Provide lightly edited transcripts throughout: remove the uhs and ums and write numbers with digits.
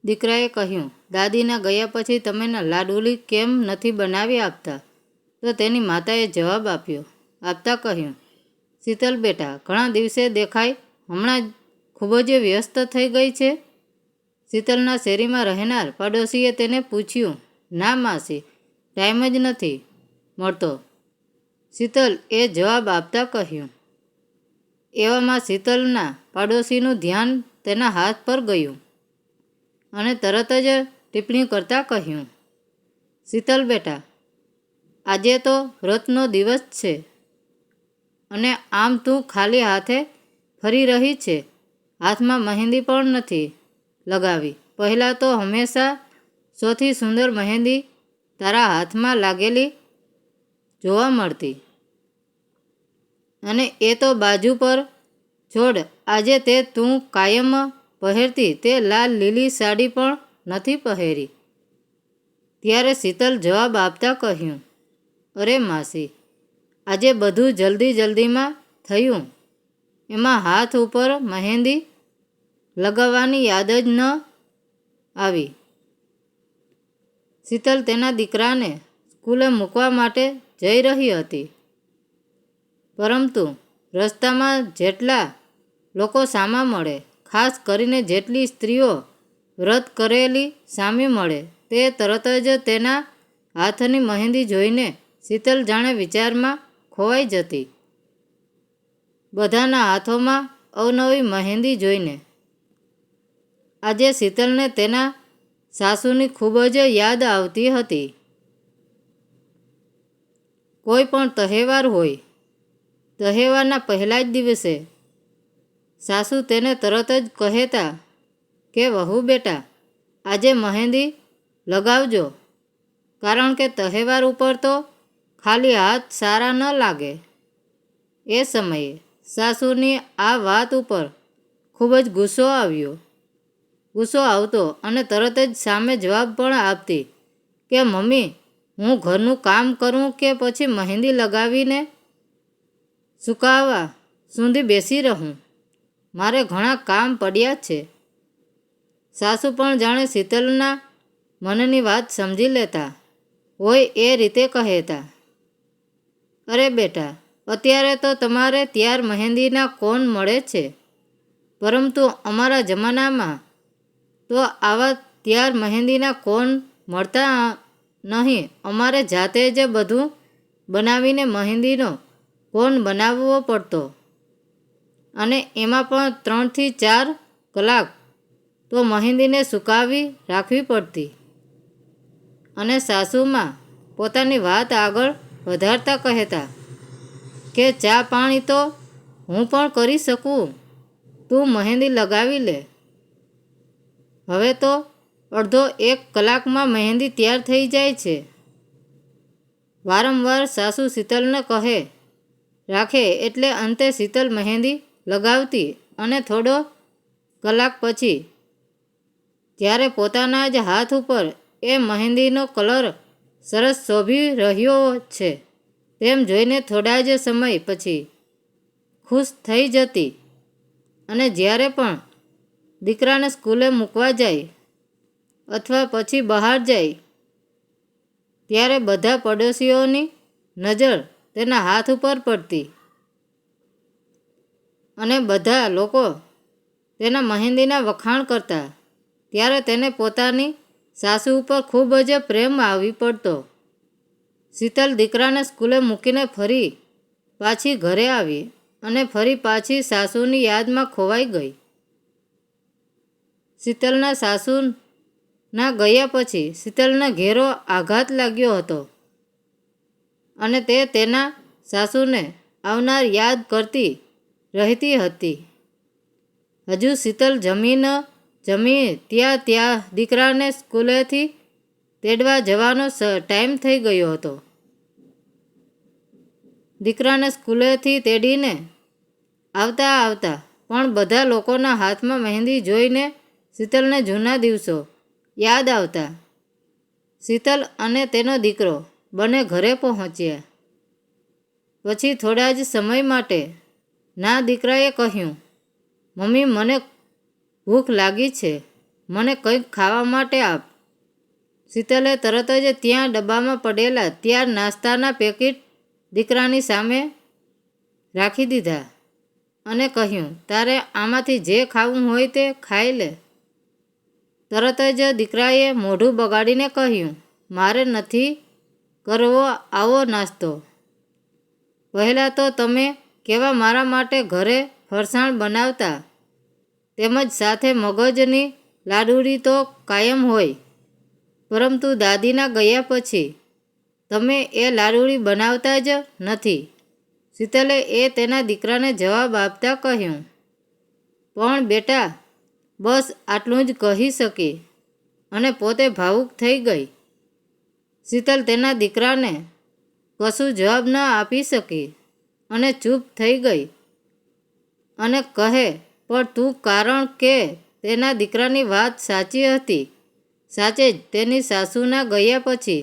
દીકરાએ કહ્યું, દાદીના ગયા પછી તમે લાડુલી કેમ નથી બનાવી આપતા? તો તેની માતાએ જવાબ આપતા કહ્યું, શીતલ બેટા, ઘણા દિવસે દેખાય, હમણાં ખૂબ જ વ્યસ્ત થઈ ગઈ છે. શીતલના શેરીમાં રહેનાર પાડોશીએ તેને પૂછ્યું. ના માસી, ટાઈમ જ નથી મળતો, શીતલ એ જવાબ આપતા કહ્યું. એવામાં શીતલના પાડોશીનું ધ્યાન તેના હાથ પર ગયું અને તરત જ ટિપ્પણી કરતા કહ્યું, શીતલ બેટા, આજે તો વ્રતનો દિવસ છે અને આમ તું ખાલી હાથે ફરી રહી છે. હાથમાં મહેંદી પણ નથી લગાવી. પહેલાં તો હંમેશા સૌથી સુંદર મહેંદી તારા હાથમાં લાગેલી જોવા મળતી, અને એ તો બાજુ પર છોડ, આજે તે તું કાયમ પહેરતી તે લાલ લીલી સાડી પણ નથી પહેરી. ત્યારે શીતલ જવાબ આપતા કહ્યું, અરે માસી, આજે બધું જલ્દીમાં થયું, એમાં હાથ ઉપર મહેંદી લગાવવાની યાદ જ ન આવી. શીતલ તેના દીકરાને સ્કૂલે મૂકવા માટે જઈ રહી હતી, પરંતુ રસ્તામાં જેટલા લોકો સામા મળે, ખાસ કરીને જેટલી સ્ત્રીઓ વ્રત કરેલી સામે મળે, તે તરત જ તેના હાથની મહેંદી જોઈને શીતલ જાણે વિચારમાં ખોવાઈ જતી. બધાના હાથોમાં અવનવી મહેંદી જોઈને આજે શીતલને તેના સાસુની ખૂબ જ યાદ આવતી હતી. કોઈ પણ તહેવાર હોય, તહેવારના પહેલા જ દિવસે સાસુ તેને તરત જ કહેતા કે વહુ બેટા, આજે મહેંદી લગાવજો, કારણ કે તહેવાર ઉપર તો ખાલી હાથ સારા ન લાગે. એ સમયે સાસુની આ વાત ઉપર ખૂબ જ ગુસ્સો આવતો અને તરત જ સામે જવાબ પણ આપતી કે મમ્મી, હું ઘરનું કામ કરું કે પછી મહેંદી લગાવીને સુકાવા સુધી બેસી રહું? મારે ઘણા કામ પડ્યા છે. સાસુ પણ જાણે શીતલના મનની વાત સમજી લેતા હોય એ રીતે કહેતા, અરે બેટા, અત્યારે તો તમારે ત્યાર મહેંદીના કોન મળે છે, પરંતુ અમારા જમાનામાં તો આવા ત્યાર મહેંદીના કોન મળતા નહીં. અમારે જાતે જ બધું બનાવીને મહેંદીનો કોન બનાવવો પડતો, અને એમાં પણ 3 થી 4 કલાક તો મહેંદીને સુકાવી રાખવી પડતી. અને સાસુમાં પોતાની વાત આગળ વધારતા કહેતા કે ચા પાણી તો હું પણ કરી શકું, તું મહેંદી લગાવી લે. હવે તો અડધો 1 કલાકમાં મહેંદી તૈયાર થઈ જાય છે. વારંવાર સાસુ શીતલને કહે રાખે એટલે અંતે શીતલ મહેંદી લગાવતી, અને થોડો કલાક પછી જ્યારે પોતાના જ હાથ ઉપર એ મહેંદીનો કલર સરસ શોભી રહ્યો છે તેમ જોઈને થોડા જ સમય પછી ખુશ થઈ જતી. અને જ્યારે પણ દીકરાને સ્કૂલે મૂકવા જાય અથવા પછી બહાર જાય, ત્યારે બધા પડોશીઓની નજર તેના હાથ ઉપર પડતી અને બધા લોકો તેના મહેંદીના વખાણ કરતા. ત્યારે તેને પોતાની સાસુ ઉપર ખૂબ જ પ્રેમ આવી પડતો. શીતલ દીકરાને સ્કૂલે મૂકીને ફરી પાછી ઘરે આવી અને ફરી પાછી સાસુની યાદમાં ખોવાઈ ગઈ. શીતલના સાસુના ગયા પછી શીતલને ઘેરો આઘાત લાગ્યો હતો અને તે તેના સાસુને અવારનવાર યાદ કરતી રહેતી હતી. હજુ શીતલ જમી ત્યાં દીકરાને સ્કૂલેથી તેડવા જવાનો ટાઈમ થઈ ગયો હતો. દીકરાને સ્કૂલેથી તેડીને આવતા પણ બધા લોકોના હાથમાં મહેંદી જોઈને શીતલને જૂના દિવસો યાદ આવતા. શીતલ અને તેનો દીકરો બંને ઘરે પહોંચ્યા પછી થોડા જ સમય માટે ના દીકરાએ કહ્યું, મમ્મી, મને ભૂખ લાગી છે, મને કંઈક ખાવા માટે આપ. શીતલે તરત જ ત્યાં ડબ્બામાં પડેલા તૈયાર નાસ્તાના પેકેટ દીકરાની સામે રાખી દીધા અને કહ્યું, તારે આમાંથી જે ખાવું હોય તે ખાઈ લે. તરત જ દીકરાએ મોઢું બગાડીને કહ્યું, મારે નથી કરવો આવો નાસ્તો. પહેલાં તો તમે કેવા મારા માટે ઘરે ફરસાણ બનાવતા, તેમજ સાથે મગજની લાડુળી તો કાયમ હોય, પરંતુ દાદીના ગયા પછી તમે એ લાડુળી બનાવતા જ નથી. શીતલે તેના દીકરાને જવાબ આપતા કહ્યું, પણ બેટા, બસ આટલું જ કહી શકી અને પોતે ભાવુક થઈ ગઈ. શીતલ તેના દીકરાને કશું જવાબ ન આપી શકી અને ચૂપ થઈ ગઈ અને કહે, પણ તું, કારણ કે તેના દીકરાની વાત સાચી હતી. સાચે જ તેની સાસુના ગયા પછી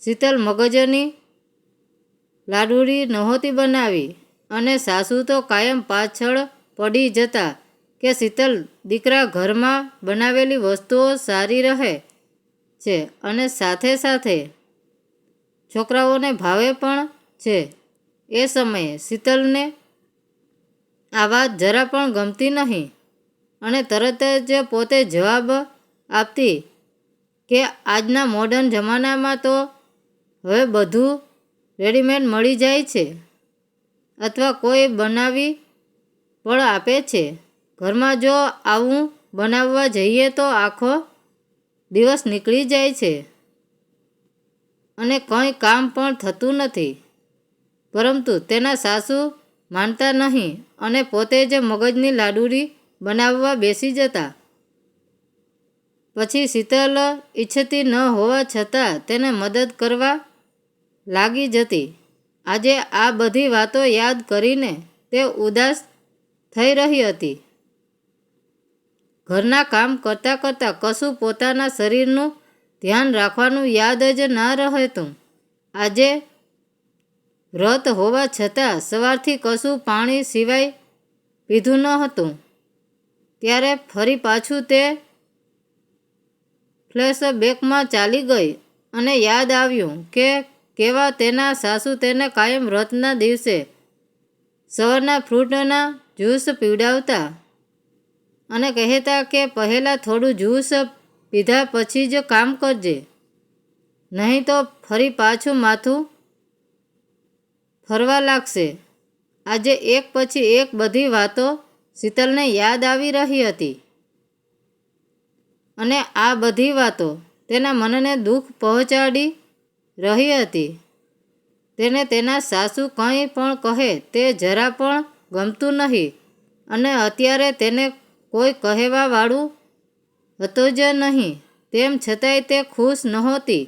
શીતલ મગજની લાડુળી નહોતી બનાવી અને સાસુ તો કાયમ પાછળ પડી જતા કે શીતલ દીકરા ઘરમાં બનાવેલી વસ્તુઓ સારી રહે છે અને સાથે સાથે છોકરાઓને ભાવે પણ છે. એ સમયે શીતલને આ વાત જરા પણ ગમતી નહીં અને તરત જ પોતે જવાબ આપતી કે આજના મોડર્ન જમાનામાં તો હવે બધું રેડીમેડ મળી જાય છે અથવા કોઈ બનાવી પણ આપે છે. ઘરમાં જો આવું બનાવવા જઈએ તો આખો દિવસ નીકળી જાય છે અને કંઈ કામ પણ થતું નથી. પરંતુ તેના સાસુ માનતા નહીં અને પોતે જ મગજની લાડુળી બનાવવા બેસી જતા. પછી શીતલ ઈચ્છતી ન હોવા છતાં તેને મદદ કરવા લાગી જતી. આજે આ બધી વાતો યાદ કરીને તે ઉદાસ થઈ રહી હતી. ઘરના કામ કરતાં કરતાં કશું પોતાના શરીરનું ધ્યાન રાખવાનું યાદ જ ના રહેતું. આજે વ્રત હોવા છતાં સવારથી કશું પાણી સિવાય પીધું ન હતું. ત્યારે ફરી પાછું તે ફ્લેશબેકમાં ચાલી ગઈ અને યાદ આવ્યું કે કેવા તેના સાસુ તેને કાયમ વ્રતના દિવસે સવારના ફ્રૂટના જ્યુસ પીવડાવતા અને કહેતા કે પહેલાં થોડું જ્યુસ પીધા પછી જ કામ કરજે, નહીં તો ફરી પાછું માથું ફરવા લાગશે. આજે એક પછી એક બધી વાતો શીતલને યાદ આવી રહી હતી અને આ બધી વાતો તેના મનને દુઃખ પહોંચાડી રહી હતી. તેને તેના સાસુ કંઈ પણ કહે તે જરા પણ ગમતું નહીં અને અત્યારે તેને કોઈ કહેવાવાળું હતું જ નહીં. તેમ છતાંય તે ખુશ નહોતી.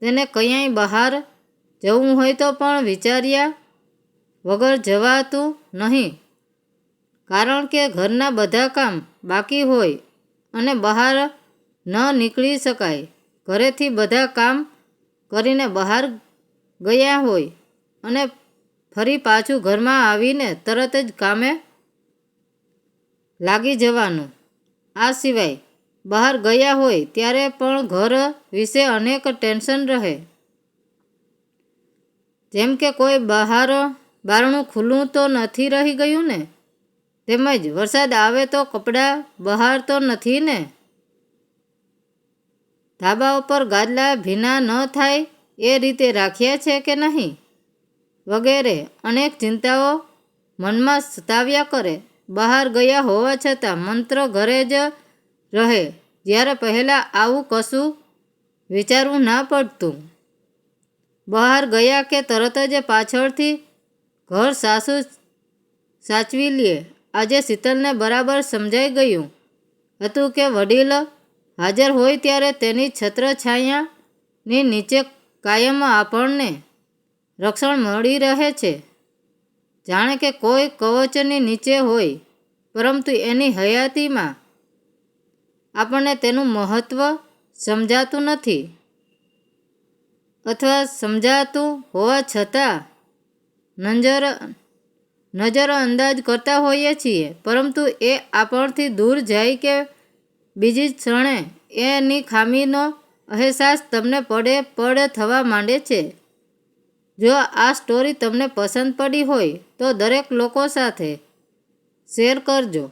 તેને ક્યાંય બહાર જવું હોય તો પણ વિચાર્યા વગર જવાતું નહીં, કારણ કે ઘરના બધા કામ બાકી હોય અને બહાર ન નીકળી શકાય. ઘરેથી બધા કામ કરીને બહાર ગયા હોય અને ફરી પાછું ઘરમાં આવીને તરત જ કામે લાગી જવાનું. આ સિવાય બહાર ગયા હોય ત્યારે પણ ઘર વિશે અનેક ટેન્શન રહે, જેમ કે કોઈ બારણું ખુલ્લું તો નથી રહી ગયું ને, તેમજ વરસાદ આવે તો કપડાં બહાર તો નથી ને, ધાબા ઉપર ગાદલા ભીના ન થાય એ રીતે રાખ્યા છે કે નહીં, વગેરે અનેક ચિંતાઓ મનમાં સતાવ્યા કરે. બહાર ગયા હોવા છતાં મંત્ર ઘરે જ રહે, જ્યારે પહેલાં આવું કશું વિચારવું ના પડતું. બહાર ગયા કે તરત જ પાછળથી ઘર સાસુ સાચવી લે. આજે શીતલને બરાબર સમજાઈ ગયું હતું કે વડીલ હાજર હોય ત્યારે તેની છત્રછાયાની નીચે કાયમ આપણને રક્ષણ મળી રહે છે, જાણે કે કોઈ કવચની નીચે હોય. પરંતુ એની હયાતીમાં આપણને તેનું મહત્ત્વ સમજાતું નથી અથવા સમજાતું હોવા છતાં નજર અંદાજ કરતા હોઈએ છીએ, પરંતુ એ આપણથી દૂર જાય કે બીજી જ ક્ષણે એની ખામીનો અહેસાસ તમને પડે થવા માંડે છે. જો આ સ્ટોરી તમને પસંદ પડી હોય તો દરેક લોકો સાથે શેર કરજો.